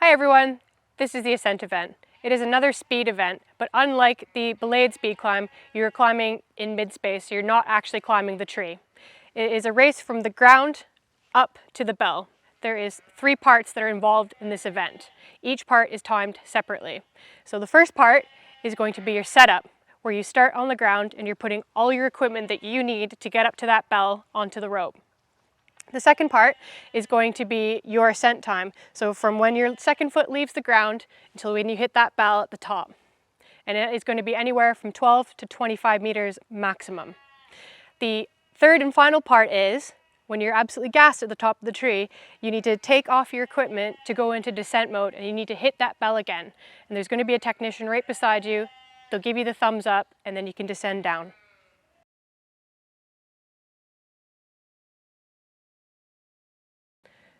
Hi everyone, this is the Ascent Event. It is another speed event, but unlike the belayed speed climb, you're climbing in mid-space, so you're not actually climbing the tree. It is a race from the ground up to the bell. There is 3 parts that are involved in this event. Each part is timed separately. So the first part is going to be your setup, where you start on the ground and you're putting all your equipment that you need to get up to that bell onto the rope. The second part is going to be your ascent time. So from when your second foot leaves the ground until when you hit that bell at the top. And it is going to be anywhere from 12 to 25 meters maximum. The third and final part is when you're absolutely gassed at the top of the tree, you need to take off your equipment to go into descent mode and you need to hit that bell again. And there's going to be a technician right beside you. They'll give you the thumbs up and then you can descend down.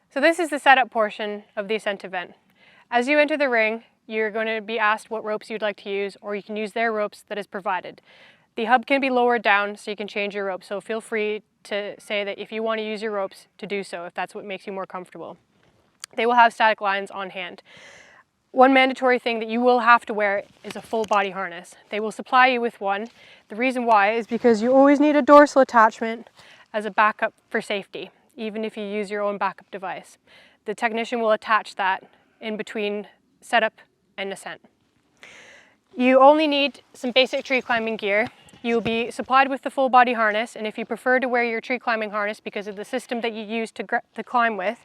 So this is the setup portion of the Ascent event. As you enter the ring, you're going to be asked what ropes you'd like to use, or you can use their ropes that is provided. The hub can be lowered down so you can change your ropes, so feel free to say that if you want to use your ropes to do so, if that's what makes you more comfortable. They will have static lines on hand. One mandatory thing that you will have to wear is a full body harness. They will supply you with one. The reason why is because you always need a dorsal attachment as a backup for safety, even if you use your own backup device. The technician will attach that in between setup and ascent. You only need some basic tree climbing gear. You'll be supplied with the full body harness, and if you prefer to wear your tree climbing harness because of the system that you use to climb with,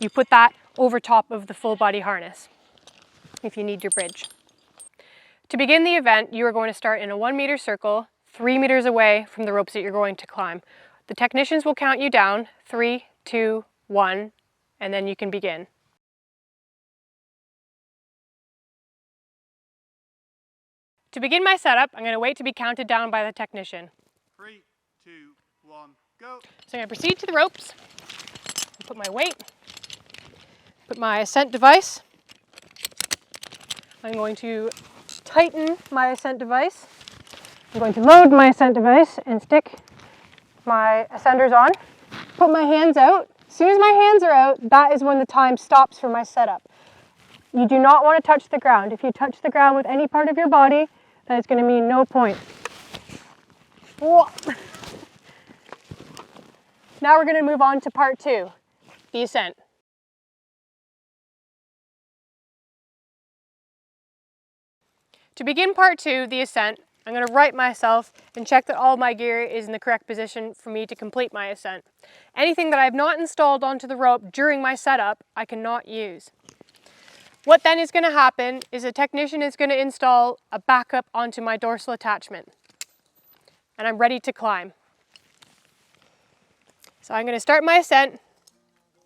you put that over top of the full body harness if you need your bridge. To begin the event, you are going to start in a 1 meter circle, 3 meters away from the ropes that you're going to climb. The technicians will count you down, 3, 2, 1, and then you can begin. To begin my setup, I'm going to wait to be counted down by the technician. 3, 2, 1, go. So I'm going to proceed to the ropes, put my weight, put my ascent device. I'm going to tighten my ascent device. I'm going to load my ascent device and stick my ascenders on. Put my hands out. As soon as my hands are out, that is when the time stops for my setup. You do not want to touch the ground. If you touch the ground with any part of your body, that is going to mean no point. Whoa. Now we're going to move on to part 2, the ascent. To begin part 2, the ascent, I'm going to right myself and check that all my gear is in the correct position for me to complete my ascent. Anything that I have not installed onto the rope during my setup, I cannot use. What then is going to happen is a technician is going to install a backup onto my dorsal attachment. And I'm ready to climb. So I'm going to start my ascent,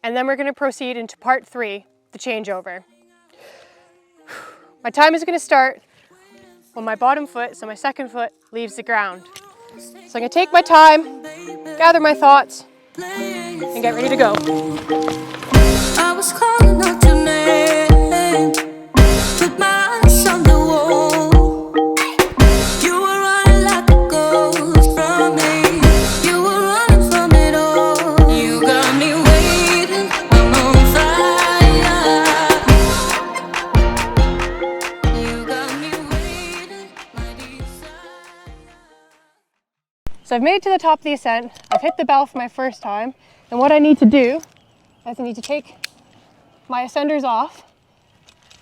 and then we're going to proceed into part 3, the changeover. My time is going to start when my bottom foot, so my second foot, leaves the ground. So I'm going to take my time, gather my thoughts, and get ready to go. I was calling out your name, put my eyes on the wall. You were running like a ghost from me. You were running from it all. You got me waiting, I'm on fire. You got me waiting, my desire. So I've made it to the top of the ascent. I've hit the bell for my first time. And what I need to do is I need to take my ascenders off.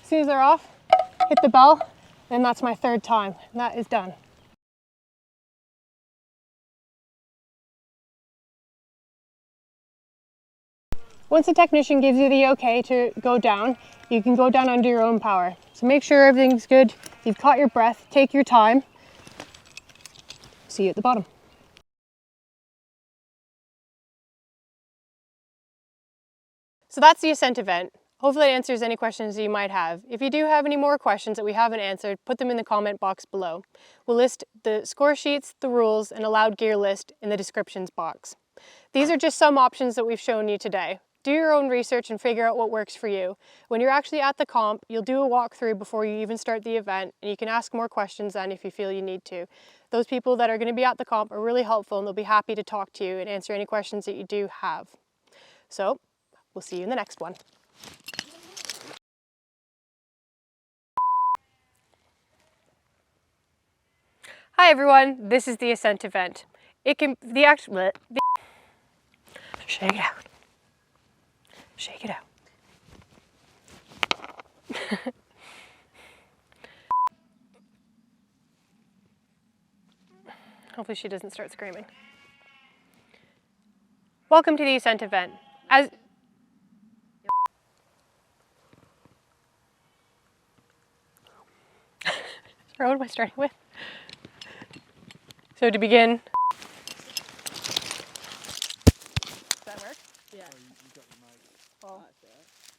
As soon as they're off, hit the bell, and that's my 3rd time. And that is done. Once the technician gives you the okay to go down, you can go down under your own power. So make sure everything's good. You've caught your breath, take your time. See you at the bottom. So that's the Ascent event. Hopefully that answers any questions that you might have. If you do have any more questions that we haven't answered, put them in the comment box below. We'll list the score sheets, the rules, and allowed gear list in the descriptions box. These are just some options that we've shown you today. Do your own research and figure out what works for you. When you're actually at the comp, you'll do a walkthrough before you even start the event, and you can ask more questions then if you feel you need to. Those people that are going to be at the comp are really helpful, and they'll be happy to talk to you and answer any questions that you do have. So, we'll see you in the next one. Hi everyone, this is the Ascent Event. It can, the actual, shake it out. Shake it out. Hopefully she doesn't start screaming. Welcome to the Ascent Event. As Sorry, what am I starting with? So to begin. Does that work? Yeah. Oh, you got your mic. Well, That's it.